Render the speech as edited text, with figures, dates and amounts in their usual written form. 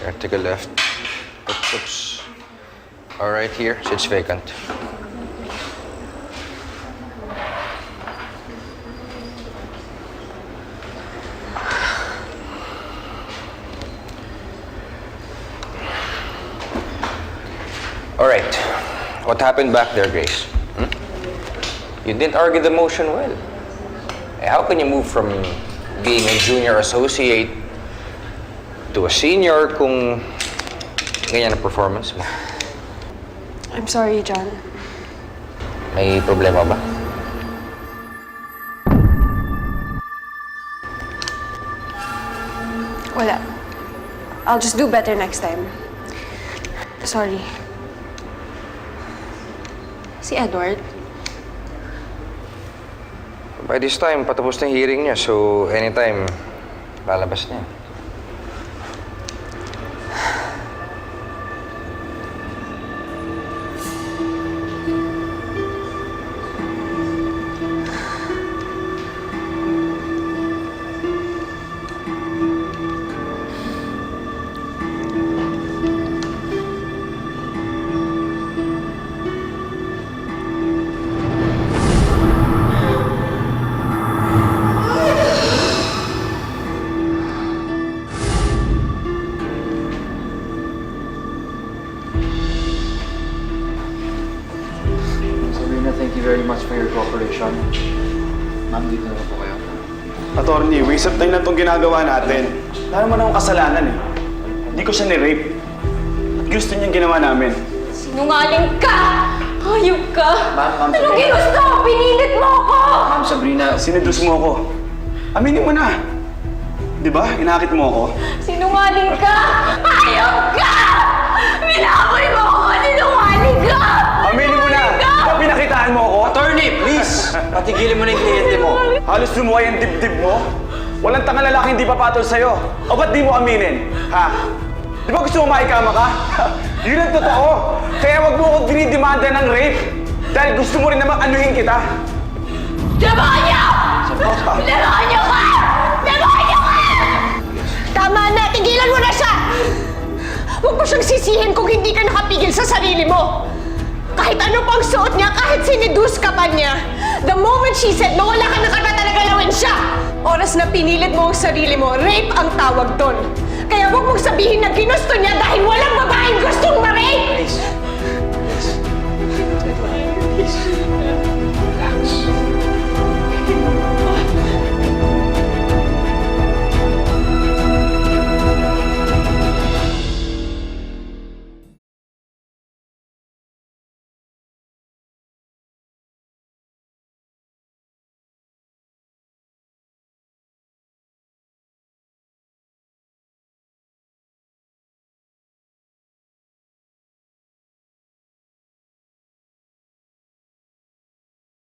Here, take a left. Oops, oops. All right, here, so it's vacant. All right. What happened back there, Grace? You didn't argue the motion well. How can you move from being a junior associate to a senior kung ganyan ang performance mo? I'm sorry, John. May problema ba? Wala. I'll just do better next time. Sorry. Si Edward? By this time, patapos na yung hearing niya. So, anytime, lalabas niya. Sabrina, thank you very much for your cooperation. Ma'am, dito na po kayo. Attorney, waste of time na itong ginagawa natin. Wala naman akong kasalanan eh. Hindi ko siya ni-rape. At gusto niyang ginawa namin. Sinungaling ka! Hayop ka! Ma'am Anong Sabrina. ginusto? Pinilit mo ako! Ma'am Sabrina, Sinedus mo ako. Aminin mo na. Di ba? Inakit mo ako. Sinungaling ka! Hayop ka! Minamoy mo ako! Sinungaling ka! Aminin mo na! Di ba pinakitaan mo ako? Attorney, please! Patigilin mo na yung kliyente mo. Halos lumuha yung dibdib mo. Walang tanga lalaking di papatol sa'yo. O ba't di mo aminin? Ha? Di ba gusto mo maikama ka? Yun ang totoo. Kaya wag mo ako dinidemanda ng rape. Dahil gusto mo rin namang anuhin kita. Demonyo! Demonyo ka! Demonyo ka! Tama na! Tigilan mo na siya! Huwag mo siyang sisihin kung hindi ka nakapigil sa sarili mo. Kahit ano pang suot niya, kahit sinidus ka pa niya, the moment she said na wala ka na katalagalawin siya, oras na pinilit mo ang sarili mo, rape ang tawag doon. Kaya huwag mong sabihin na ginusto niya